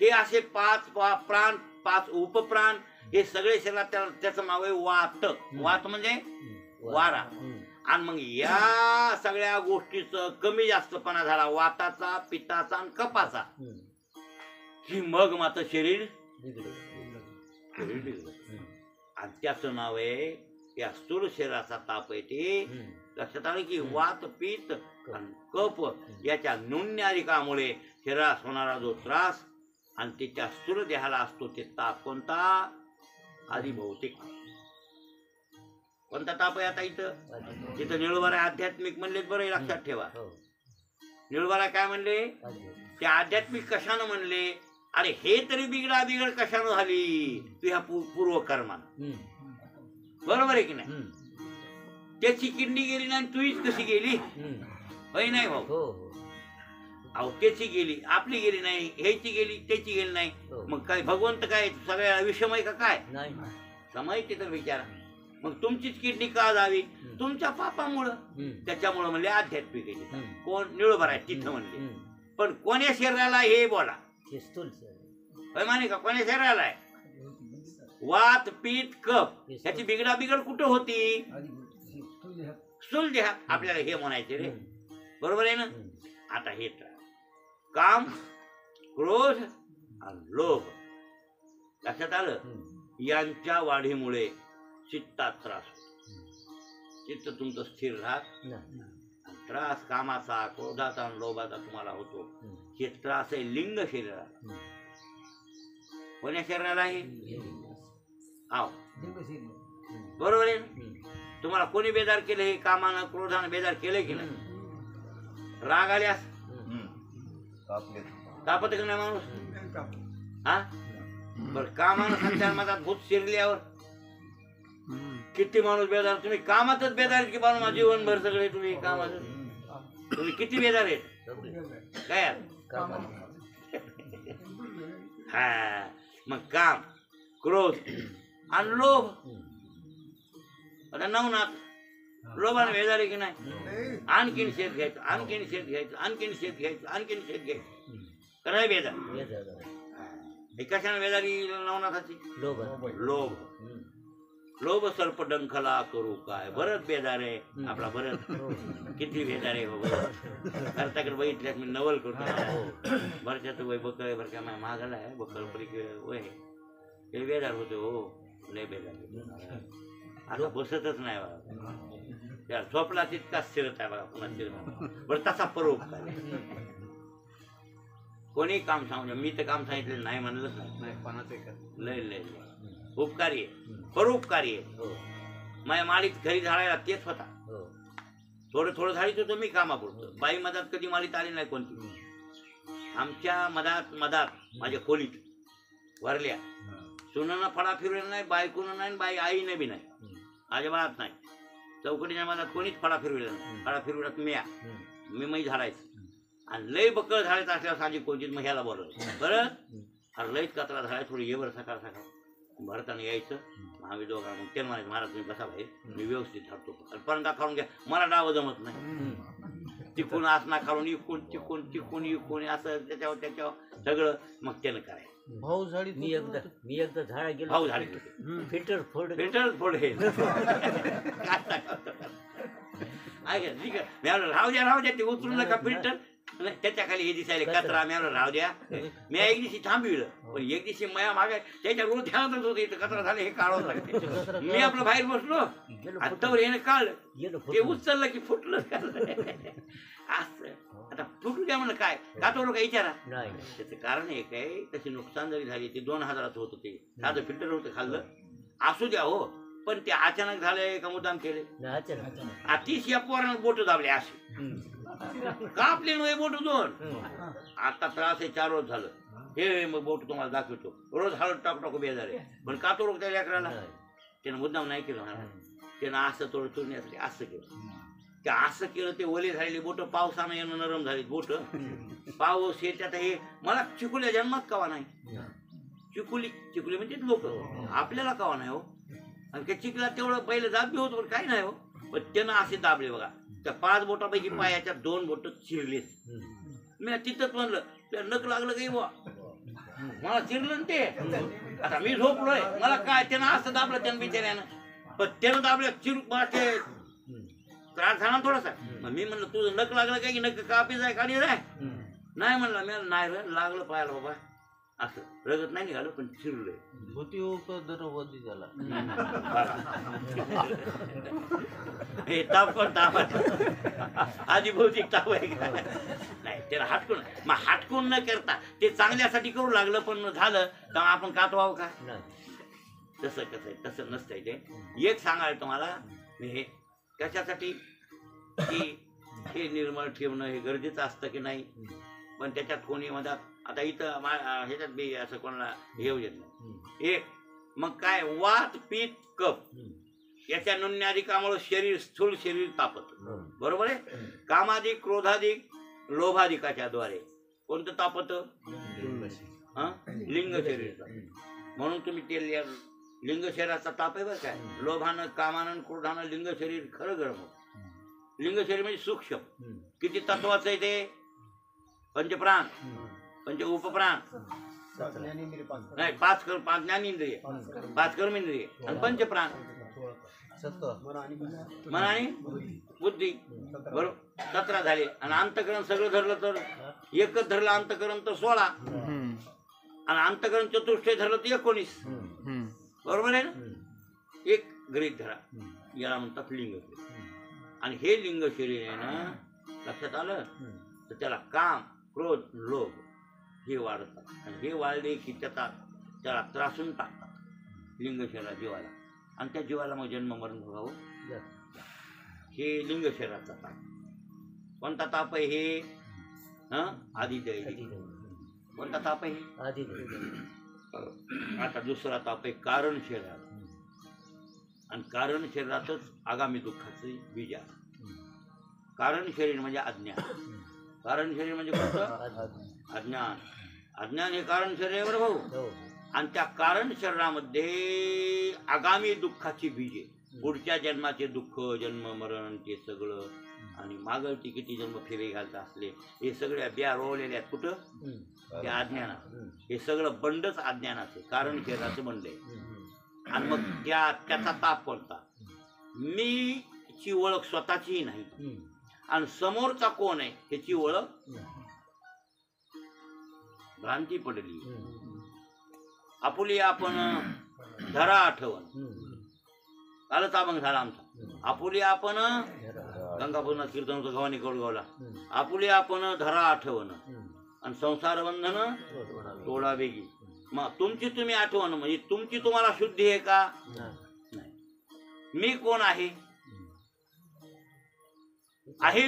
Speaker 1: हे असे 5 प्राण 5 उपप्राण हे सगळे शरीरात त्याचं नाव आहे वात. वात म्हणजे
Speaker 5: हम्म.
Speaker 1: वारा.
Speaker 5: हम्म.
Speaker 1: आणि मग या सगळ्या गोष्टीचं कमी जास्तपणा झाला वाताचा, पित्ताचा आणि कपाचा,
Speaker 5: हम्म.
Speaker 1: की मग मात्र शरीर
Speaker 5: बिघडेल.
Speaker 1: बिघडलं.
Speaker 5: हम्म.
Speaker 1: आणि त्याचं नाव आहे या स्थूल शरीराचा ताप आहे ते.
Speaker 5: हम्म.
Speaker 1: लक्षात आलं की वात, पित्त आणि कफ याच्या न्यून्याधिकामुळे शरीरास होणारा जो त्रास आणि त्याच्या स्थूल देहाला असतो ते ताप कोणता? आदिभौतिक. कोणता ताप आहे आता इथं? तिथं निळवारा आध्यात्मिक म्हणलेत बरं, लक्षात ठेवा.
Speaker 5: हो.
Speaker 1: निळवारा काय म्हणले? ते आध्यात्मिक कशानं म्हणले? अरे हे तरी बिघड कशानं झाली? तुझ्या पूर्वकर्मानं.
Speaker 5: हम्म.
Speaker 1: बरोबर आहे की नाही?
Speaker 5: हम्म.
Speaker 1: त्याची किडनी गेली नाही, तुझीच कशी गेली?
Speaker 5: हम्म.
Speaker 1: होय नाही भाऊ?
Speaker 5: हो. हो.
Speaker 1: अहो त्याची गेली, आपली गेली नाही, ह्याची गेली, त्याची गेली नाही.
Speaker 5: हो.
Speaker 1: मग काय भगवंत काय सगळ्या विषमय का काय?
Speaker 5: नाही.
Speaker 1: समायची तर विचारा. मग तुमचीच किडनी का जावी? तुमच्या पापामुळं.
Speaker 5: हम्म.
Speaker 1: त्याच्यामुळं म्हणले आध्यात्मिक आहे.
Speaker 5: हम्म.
Speaker 1: कोण? निळभर आहे तिथं म्हणले.
Speaker 5: हम्म.
Speaker 1: पण कोण्या शरीराला हे बोला?
Speaker 5: हे स्थूल शरीर.
Speaker 1: होय माने का? कोण्या शरीराला आहे? वात, पित्त, कफ ह्याची बिघड कुठं होती? स्थूल देहात. आपल्याला हे म्हणायचे रे. बरोबर आहे ना? आता हे काम, क्रोध आणि लोभ लक्षात आलं? यांच्या वाढीमुळे चित्तात त्रास होतो. चित्त तुमचं स्थिर राहत
Speaker 5: नाही.
Speaker 1: त्रास कामाचा, क्रोधाचा आणि लोभाचा तुम्हाला होतो. हे त्रास आहे लिंग शरीराला. कोण्या शरीराला आहे? आव बरोबर आहे ना? तुम्हाला कोणी बेजार केलं? हे कामानं क्रोधानं बेजार केलंय की नाही? राग आल्यास तापत का नाही माणूस? हा बर कामानं संचार भूत शिरल्यावर किती माणूस बेजार? तुम्ही कामातच बेजार की बाबा जीवनभर सगळे तुम्ही कामात तुम्ही किती बेजार आहेत काय? हा मग काम, क्रोध आणि लोभ. आता नवनाथ लोभाने बेजारी की नाही. आणखीन शेत घ्यायचं, आणखीन शेत घ्यायचं, आणखीन शेत घ्यायचं, आणखीन शेत घ्यायचं. कराय बेजार. हे कशाने बेजारी नवनाथाची? लोभ. लोभ सर्प डंखला करू काय. भरत बेजार आहे आपला. भरत किती बेजार आहे बाबा. करताकडे बघितल्यास मी नवल करतो. भरच्याचं वय बकळ भरच्या महागाला आहे. बकळ परी वय हे बेजार होते हो. लय बेजार. आता बसतच नाही बाबा. त्या झोपला तितकाच शिरत आहे बघा. पुन्हा शिरत बरं तसा परोपकार. कोणी काम सांगू मी तर काम सांगितलं नाही म्हणलंच नाही. लय लय उपकारी आहे. परोपकारी आहे. माझ्या माळीत घरी झाडायला तेच होता. थोडं थोडं झाडीत होतं मी कामापुरतं. बाई मधात कधी माळीत आली नाही कोणती. आमच्या मधात माझ्या खोलीत वरल्या सुनानं फळा फिरवला नाही. बायकोनं नाही. बाई आईने बी नाही. अजिबात नाही. चौकटीच्या मधात कोणीच फळा फिरवला नाही. फळा फिरवल्यात मी मै झाडायचं. आणि लय बकळ झाडायचं असल्यावर साधी कोणतीच मग ह्याला बरं बरं. अरे लयच कचरा झाडाय थोडी ये बरं सकाळ भरताना यायचं. आम्ही दोघा मग ते म्हणायचं महाराज तुम्ही कसा भाई मी व्यवस्थित झाडतो. परंदा खाऊन घ्या. मला डावं जमत नाही. तिकून आसना खालून इकून असं त्याच्यावर सगळं मग त्यानं करायचं.
Speaker 5: भाऊ झाडी मी एकदा झाडा गेलो.
Speaker 1: भाऊ झाडी
Speaker 5: फिल्टर फोड
Speaker 1: हे राहू द्या ते उचलून नका फिल्टर. त्याच्या खाली हे दिसायला कचरा म्याला राहू द्या. मी एक दिवशी थांबविलं. पण एक दिवशी माया मागे त्याच्या रोज ध्यानातच होतं. इथं कचरा झाले हे काढावं लागते. मी आपलं बाहेर बसलो. आत्तावर येणं काढलं. ते उचललं की फुटलं. असं आता फुटू द्या म्हणलं काय कातवर काय विचारा. त्याचं कारण एक आहे. तशी नुकसान जरी झाली ते 2000चं होतं. ते साधं फिल्टर होतं खाल्लं. असू द्या हो. पण ते अचानक झालंय का मुद्दाम केले. अतिश या पोरानं बोट दाबले असे कापले नव्हे बोट 2. आता त्रास आहे 4 रोज झालं. हे मग बोट तुम्हाला दाखवतो. रोज हळद टाकू बेजार आहे. पण का तो रोग त्या लेकराला त्यानं मुद्दाम नाही केलं. त्यानं असं थोडं चुरण्यासाठी असं केलं. ते असं केलं ते ओले झालेली बोट पावसानं येणं नरम झाली बोट. पाऊस हे त्यात हे मला चिकुल्या जन्मात कवा नाही. चिकुली म्हणजे लोक आपल्याला कवा नाही हो. आणि त्या चिखला तेवढं पहिलं दाबी होतं पण काही नाही हो. पण त्यानं असे दाबले बघा. त्या 5 बोटापैकी पायाच्या 2 बोट चिरलेस. मी तिथंच म्हणलं त्या नक लागलं काही बुवा. मला चिरलं ना ते. आता मी झोपलोय मला काय त्यानं असं दाबलं त्यानं बिचाऱ्यानं. पण त्यानं दाबलं चिरू मला ते त्रास झाला थोडासा. मग मी म्हणलं तुझं नक लागलं काय की नक कापी जाय काढी जाय. नाही म्हणलं मी नाही लागलं पायाला बाबा. असं रगत नाही निघालं पण चिरलंय. हे ताप पण ताप आधी भौतिक ताप आहे का नाही. त्याला हटकून मग हटकून न करता ते चांगल्यासाठी करू लागलं. पण झालं तर आपण कातवावं का. तसं कसं आहे तसं नसतंय ते. एक सांगायला तुम्हाला हे कशासाठी की हे निर्मळ ठेवणं हे गरजेचं असतं की नाही. पण त्याच्यात कोणी मधात आता इथं ह्याच्यात बी असं कोणाला येऊ देत नाही. एक मग काय वात पित्त कफ याच्या नुन्याधिकामुळे शरीर स्थूल शरीर तापत. बरोबर आहे. कामाधिक क्रोधाधिक लोभाधिकाच्या द्वारे कोणतं तापत. लिंग शरीर. म्हणून तुम्ही ते लिंग शरीराचा ताप आहे बरं काय. लोभानं कामानं क्रोधानं लिंग शरीर खरं गरम होत. लिंग शरीर म्हणजे सूक्ष्म. किती तत्वाचं आहे ते. पंचप्राण पंच उपप्राण नाही 5 ज्ञानेंद्रिय 5 कर्मेंद्रिय आणि पंचप्राण मन आणि बुद्धी बरोबर 17 झाले. आणि अंतकरण सगळं धरलं तर एकच धरलं अंतकरण तर 16 आणि अंतकरण चतुष्टय धरलं तर 19. बरोबर आहे ना. एक गृहीत धरा याला म्हणतात लिंग. आणि हे लिंग शरीर आहे ना लक्षात आलं तर त्याला काम क्रोध लोभ हे वाढतात. आणि हे वाढले की त्याला त्रासून टाकतात लिंग शरीरा जीवाला. आणि त्या जीवाला मग जन्म मरण भोगावं. हे लिंग शरीराचा ताप. कोणता ताप आहे हे. आदिदैहिक. कोणता ताप आहे आता दुसरा ताप आहे कारण शरीरात. आणि कारण शरीरातच आगामी दुःखाचे बीज आहे. कारण शरीर म्हणजे अज्ञान. कारण शरीर म्हणजे कोणतं अज्ञान. अज्ञान हे कारण शरीर आहे बरं भाऊ. आणि त्या कारण शरीरामध्ये आगामी दुःखाची बीजे पुढच्या जन्माचे दुःख जन्म मरण ते सगळं आणि मागलती किती जन्म फेरे घालत असले हे सगळ्या बिया रोवलेल्या आहेत कुठं त्या अज्ञानात हे सगळं बंडच अज्ञानाचं कारण शरीराचं बंड आहे आणि मग त्याचा ताप कोणता मीची ओळख स्वतःचीही नाही आणि समोरचा कोण आहे ह्याची ओळख भ्रांती पडली आपुली आपण धरा आठवण कालच अभंग झाला आमचा आपुली आपण गंगापूर्ण कीर्तन होतं गव्हाणी कौडगावला आपुली आपण धरा आठवण आणि संसार बंधन तोडा वेगी मग तुमची तुम्ही आठवण म्हणजे तुमची तुम्हाला शुद्धी आहे का नाही मी कोण आहे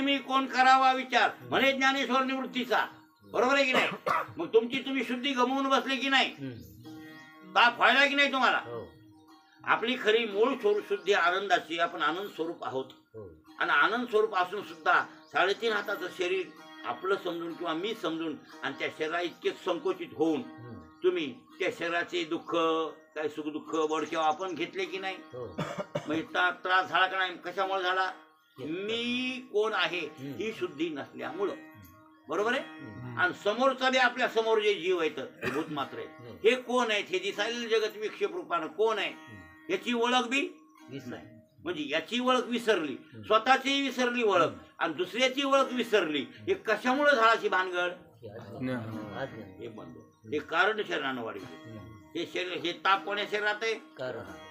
Speaker 1: मी कोण करावा विचार म्हणे ज्ञानेश्वर निवृत्तीचा बरोबर आहे की नाही मग तुमची तुम्ही शुद्धी गमवून बसले की नाही ताप व्हायला की नाही तुम्हाला आपली खरी मूळ स्वरूप शुद्धी आनंदाची आपण आनंद स्वरूप आहोत आणि आनंद स्वरूप असून सुद्धा 3.5 हाताचं शरीर आपलं समजून किंवा मी समजून आणि त्या शरीरा इतके संकोचित होऊन तुम्ही त्या शरीराचे दुःख काय सुख दुःख बडकेव आपण घेतले की नाही म्हणजे त्रास झाला का नाही कशामुळे झाला मी कोण आहे ही शुद्धी नसल्यामुळं बरोबर आहे आणि समोरचा बी आपल्या समोर जे जीव आहेत भूत मात्र आहे हे कोण आहेत हे दिसायला जगत विक्षेप रूपानं कोण आहे याची ओळख बी नाही म्हणजे याची ओळख विसरली स्वतःची विसरली ओळख आणि दुसऱ्याची ओळख विसरली हे कशामुळे झाडाची भानगड हे बंद हे कारण शरीरानं वाढले हे शरीर हे ताप कोण्या शरीरात आहे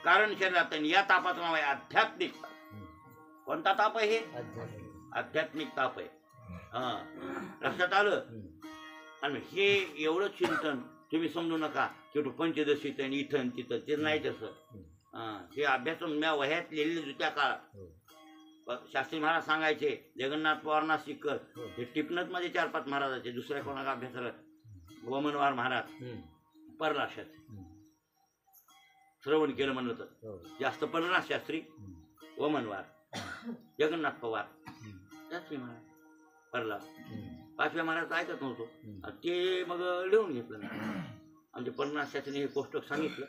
Speaker 1: कारण शरीरात आहे या तापाचं नाव आहे आध्यात्मिक कोणता ताप आहे हे आध्यात्मिक ताप आहे लक्षात आलं आणि हे एवढं चिंतन तुम्ही समजू नका शेवटी पंचदशीत आणि इथं तिथं ते नाही तसं हे अभ्यासून म्या वह्यात लिहिलेले त्या काळात शास्त्री महाराज सांगायचे जगन्नाथ पवार नाशिककर हे टिपणत मध्ये 4-5 महाराजाचे दुसऱ्या कोणाला अभ्यासाला वमनवार महाराज परराशास्त्री श्रवण केलं म्हणलं तर जास्त परराश शास्त्री वमनवार जगन्नाथ पवार शास्त्री महाराज परला 5व्या महाराज ऐकत नव्हतो ते मग लिहून घेतलं आमचे पन्नास शास्त्रीने हे कोष्टक सांगितलं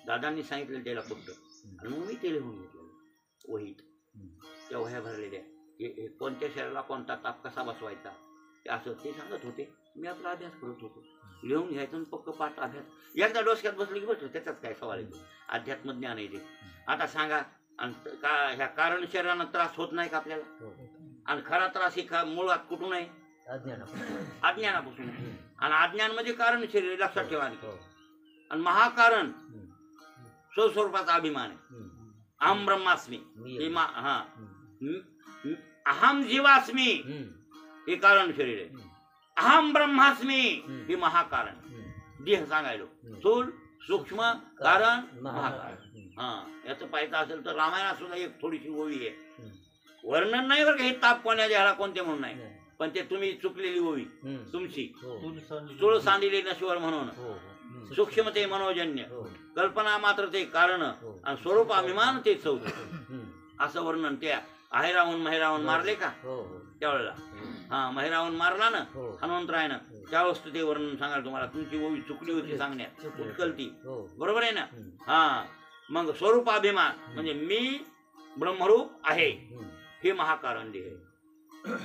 Speaker 1: दादांनी सांगितलं त्याला कोष्टक आणि मग मी ते लिहून घेतलं वहीत त्या वह्या भरलेल्या कोणत्या शरीराला कोणता ताप कसा बसवायचा ते असं ते सांगत होते मी आपला अभ्यास करत होतो लिहून घ्यायचं पक्क पाठ अभ्यास एकदा डोसक्यात बसलं की बसलं त्याच्यात काय सवाल येतो अध्यात्म ज्ञान आहे ते आता सांगा आणि का ह्या कारण शरीरानं त्रास होत नाही का आपल्याला आणि खरा त्रास ही मुळात कुठून आहे अज्ञानापासून आणि अज्ञान म्हणजे कारण शरीर लक्षात ठेवा आणि महाकारण स्वस्वरूपाचा अभिमान आहे अहम ब्रह्मास्मी अहम जीवास्मी हे कारण शरीर आहे अहम ब्रह्मास्मी हे महाकारण देह सांगायलो स्थूल सूक्ष्म कारण महाकारण याचं पाहायचं असेल तर रामायणात सुद्धा एक थोडीशी ओवी आहे वर्णन नाही बरं का हे ताप कोणाच्या ह्याला कोणते म्हणून नाही पण ते तुम्ही चुकलेली ओवी तुमची स्थूळ सांडिले नश्वर म्हणून सूक्ष्मते मनोजन्य कल्पना मात्र ते कारण आणि स्वरूप अभिमान ते चौथ असं वर्णन त्या आहेराहून महिराहून मारले का त्यावेळेला महिराहून मारला ना हनुमंतरायनं त्यावेळेस ते वर्णन सांगाल तुम्हाला तुमची ओवी चुकली होती सांगण्यात उत्कलती बरोबर आहे ना मग स्वरूप अभिमान म्हणजे मी ब्रह्मरूप आहे हे महाकारण देह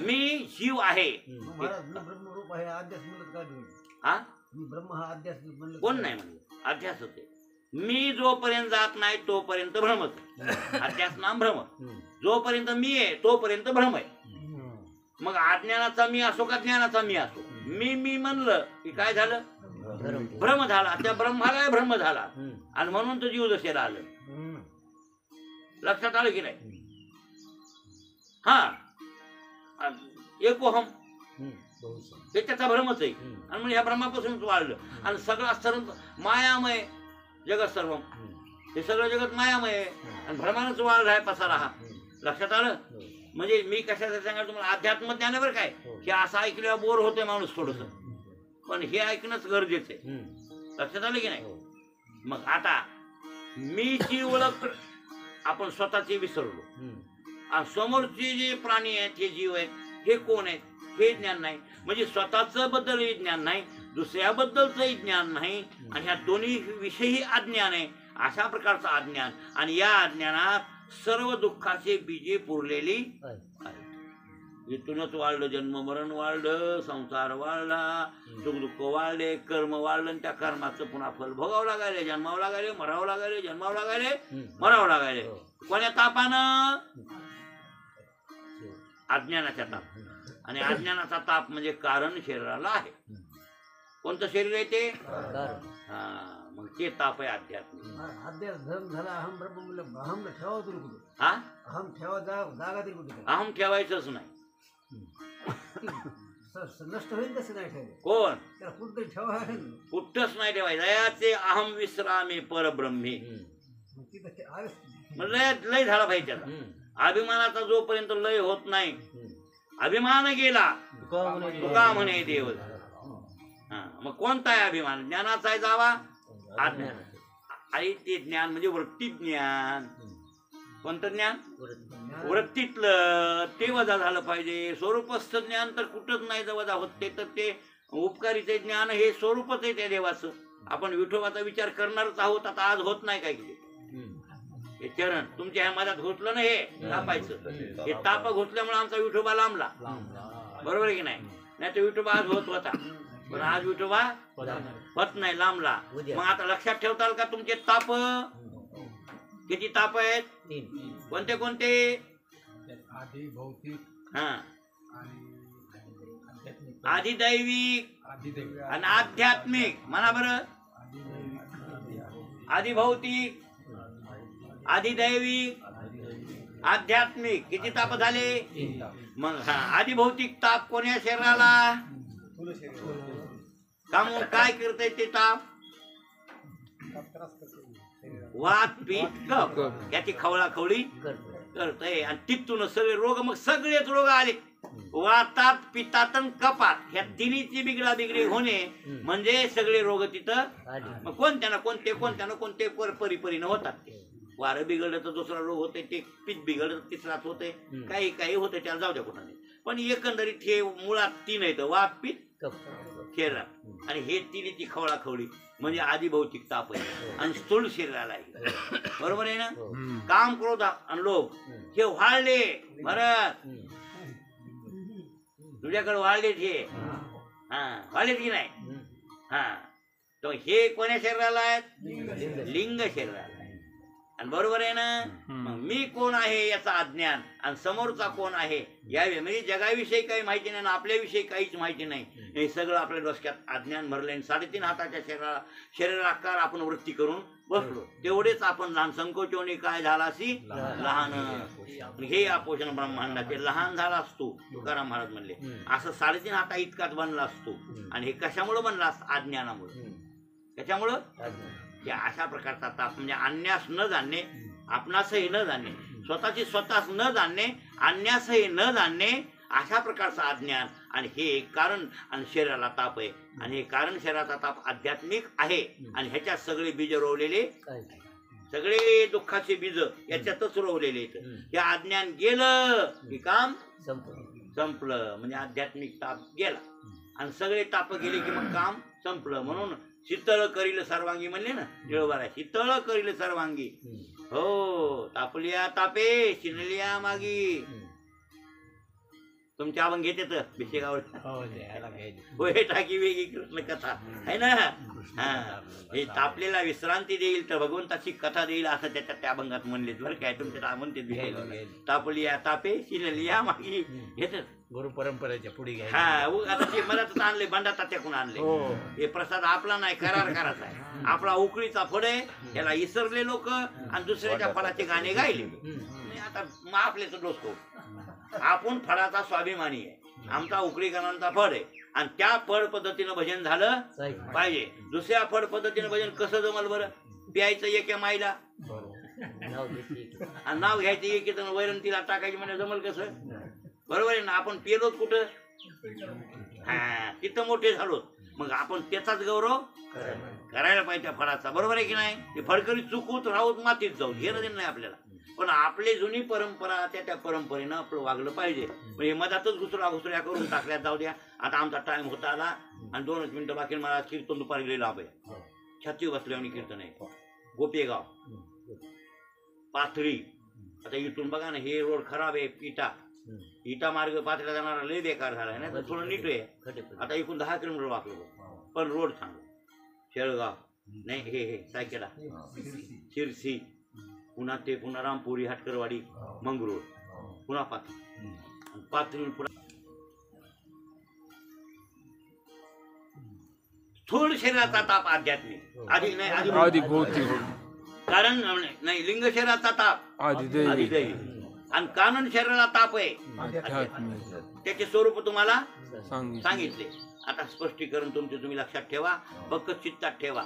Speaker 1: मी जीव आहे
Speaker 6: ब्रह्मरूप आहे अध्यास म्हणत का ब्रह्म हा अध्यास
Speaker 1: कोण नाही म्हणलं अध्यास होते मी जोपर्यंत जात नाही तोपर्यंत भ्रमच अध्यास नाम भ्रम जोपर्यंत मी आहे तोपर्यंत भ्रम आहे मग अज्ञानाचा मी असो का ज्ञानाचा मी असो मी म्हणलं की काय झालं भ्रम झाला त्या ब्रह्माला भ्रम झाला आणि म्हणून तो जीव दशेला आलं लक्षात आलं की नाही एकोहम हे त्याचा भ्रमच आहे आणि म्हणजे ह्या भ्रमापासूनच वाढलं आणि सगळा सर्व मायामय जगत सर्व हे सगळं जगत मायामय आहे आणि भ्रमानच वाढला आहे पसारा हा लक्षात आलं म्हणजे मी कशाचं सांगा तुम्हाला अध्यात्म ज्ञान बरं काय हे असं ऐकल्यावर बोर होतोय माणूस थोडस पण हे ऐकणंच गरजेचं आहे लक्षात आलं की नाही मग आता मीची ओळख आपण स्वतःची विसरलो आणि समोरचे जे प्राणी आहेत हे जीव आहेत हे कोण आहेत हे ज्ञान नाही म्हणजे स्वतःच बद्दलही ज्ञान नाही दुसऱ्याबद्दलचंही ज्ञान नाही आणि ह्या दोन्ही विषयी अज्ञान आहे अशा प्रकारचं अज्ञान आणि या अज्ञानात सर्व दुःखाचे बीजे पुरलेली
Speaker 5: आहे.
Speaker 1: आहे. इथूनच वाढलं, जन्म मरण वाढलं, संसार वाढला, सुख दुःख वाढले, कर्म वाढलं, आणि त्या कर्माचं पुन्हा फल भोगावं लागायले, जन्मावं लागायले, मरावं लागायले, जन्मावं लागायले, मरावं लागायले. कोण्या तापानं? अज्ञानाच्या ताप. आणि अज्ञानाचा ताप म्हणजे कारण शरीराला आहे. कोणतं शरीर आहे ते?
Speaker 5: कारण
Speaker 1: हा, मग ते ताप आहे आध्यात्मिक.
Speaker 6: अध्यास धर्म झाला अहम ब्रह्म म्हणलं अहम ठेवा तरी कुठे
Speaker 1: हा,
Speaker 6: अहम ठेवा जागा तरी कुठे
Speaker 1: अहम ठेवायचंच नाही.
Speaker 6: नष्ट होईल तसं नाही ठेवलं
Speaker 1: कोण?
Speaker 6: त्याला कुठतरी ठेवा आहे ना.
Speaker 1: कुठंच नाही ठेवायचं. याचे अहम विश्रामी परब्रह्मी.
Speaker 6: मग तिथं ते आहेच.
Speaker 1: मग लय झाला पाहिजे त्याला. अभिमानाचा जोपर्यंत लय होत नाही, अभिमान गेला तुका म्हणे देव. हा, मग कोणता आहे अभिमान? ज्ञानाचा आहे जावा. अज्ञान. आणि ते ज्ञान म्हणजे वृत्ती ज्ञान. कोणतं ज्ञान? वृत्तीतलं ते वजा झालं पाहिजे. स्वरूपस्थ ज्ञान तर कुठंच नाही जर वजा होत. ते तर ते उपकारीचे ज्ञान हे स्वरूपच आहे त्या देवाचं. आपण विठोबाचा विचार करणारच आहोत. आता आज होत नाही काय की हे चरण तुमच्या ह्या मधात घुसलं ना, हे तापायचं. हे ताप घुसल्यामुळे आमचा विठोबा लांबला. बरोबर आहे की नाही? नाही तर विठोबा आज होत होता, पण आज विठोबा होत नाही, लांबला. मग आता लक्षात ठेवताल का तुमचे ताप किती ताप आहेत? कोणते कोणते?
Speaker 6: आधी भौतिक
Speaker 1: हा, आधिदैविक आणि आध्यात्मिक. म्हणा बरं. आधिभौतिक, आधिदैविक, आध्यात्मिक. किती ताप झाले? मग हा, आधिभौतिक ताप कोण्या शरीराला? कामून काय करतय ते ताप? वात, पित्त, कफ याची खवळाखवळी करतय. आणि तिथून सगळे रोग, मग सगळेच रोग आले. वातात, पित्तात आणि कपात ह्या तिन्हीची बिगडा बिगडी होणे म्हणजे सगळे रोग तिथं. मग कोणत्या ना कोणते परिपरीनं होतात. ते वारं बिघडलं तर दुसरा रोग होते, ते पित्त बिघडलं तर तिसराच होते, काही काही होते, त्याला जाऊ द्या कुठं नाही. पण एकंदरीत हे मुळात तीन आहेत: वात, पित्त, शरीरात. आणि हे तिन्हीची खवळाखवळी म्हणजे आधिभौतिक ताप आहे. आणि स्थूल शरीराला आहे. बरोबर आहे ना? काम, क्रोध आणि लोभ हे वाढले. भरत तुझ्याकडे वाढलेत हे. हा, वाढलेत की नाही? हा, तर हे कोण्या शरीराला आहेत? लिंग शरीराला आहे. आणि बरोबर आहे ना? मग मी कोण आहे याचा अज्ञान, आणि समोरचा कोण आहे या म्हणजे जगाविषयी काही माहिती नाही, आपल्याविषयी काहीच माहिती नाही. हे सगळं आपल्या डोसक्यात अज्ञान भरले. 3.5 हाताच्या शरीराकार आपण वृत्ती करून बसलो. तेवढेच आपण लहान. संकोचोनी काय झाला अशी लहान. हे अपोषण ब्रह्मांडाचे लहान झाला असतो, तुकाराम महाराज म्हणले. असं 3.5 हाता इतकाच बनला असतो. आणि हे कशामुळे बनला असतं? अज्ञानामुळे. त्याच्यामुळं हे अशा प्रकारचा ताप म्हणजे अन्यास न जाणणे, आपणासही न जाणणे, स्वतःची स्वतःच न जाणणे, अन्यासही न जाणणे, अशा प्रकारचा अज्ञान. आणि हे एक कारण. आणि शरीराला ताप आहे. आणि हे कारण शरीराचा ताप आध्यात्मिक आहे. आणि ह्याच्यात सगळे बीज रोवलेले, सगळे दुःखाचे बीज याच्यातच रोवलेले आहेत. हे अज्ञान गेलं की काम संपलं. म्हणजे आध्यात्मिक ताप गेला. आणि सगळे ताप गेले की मग काम संपलं. म्हणून शीतळ करील सर्वांगी म्हणले ना निळोबाला. शीतळ करील सर्वांगी. हो, तापलिया तापे शिनलिया मागी. तुमच्या आपण घेते तर भिषेकावर होय टाकी वेगळी कृष्ण कथा आहे ना. हा, हे तापलेला विश्रांती देईल तर भगवंताची कथा देईल असं त्याच्या त्या अभंगात म्हणले. बरं काय तुमच्या म्हणते तापलिया तापे शिनलिया मागी घेत
Speaker 5: गुरु परंपरेच्या पुढे घ्या.
Speaker 1: हा, आता ते मलाच आणले, बंडा तात्याकडून आणले. हे प्रसाद आपला नाही, करार करायचा आहे आपला. उकळीचा फळ आहे, त्याला इसरले लोक आणि दुसऱ्याच्या फळाचे गाणे गायले. आता मग आपलेच डोसतो. आपण फळाचा स्वाभिमानी आहे. आमचा उकळीकरांचा फळ आहे. आणि त्या फळ पद्धतीनं भजन झालं पाहिजे. दुसऱ्या फळ पद्धतीनं भजन कसं जमल बरं? प्यायचं एका माईला आणि नाव घ्यायचं एक वैरण तिला टाकायची म्हणजे जमल कसं? बरोबर आहे ना? आपण पेलोत कुठं? हा, तिथं मोठे झालो. मग आपण त्याचाच गौरव करायला पाहिजे त्या फळाचा. बरोबर आहे की नाही? ते फळकरी चुकूत राहूत मातीत जाऊ हे नाही आपल्याला. पण आपली जुनी परंपरा त्या परंपरेनं आपलं वागलं पाहिजे. म्हणजे मधातच घुसऱ्या करून टाकल्यात जाऊ द्या. आता आमचा टाइम होता आला आणि 2 मिनिटं बाकी. मला कीर्तन दुपारी गेलेलं आहे. छाती बसल्याने कीर्तन आहे. गोपेगाव, पाथरी, आता इथून बघा ना, हे रोड खराब आहे, इटा मार्ग पाथऱ्या जाणारा लय बेकार झाला आहे ना, तर थोडं नीट आहे. आता इकडून 10 किलोमीटर वापरलं, पण रोड चांगला. शेळगाव नाही, हे सायकेडा, शिरसी, पुन्हा ते पुन्हा रामपुरी, हाटकरवाडी, मंगरूळ, पुन्हा पाथरी पुन्हा थोड शरीराचा ताप आध्यात्मिक, आधी नाही,
Speaker 2: आधी भौतिक
Speaker 1: कारण नाही, लिंग शरीराचा ताप
Speaker 2: आधी दैवी
Speaker 1: आणि कानन शरीराला ताप आहे.
Speaker 2: आध्यात्मिक
Speaker 1: त्याचे स्वरूप तुम्हाला
Speaker 2: सांगितले.
Speaker 1: सांगितले. आता स्पष्टीकरण तुमचे तुम्ही लक्षात ठेवा, पक्क चित्तात ठेवा.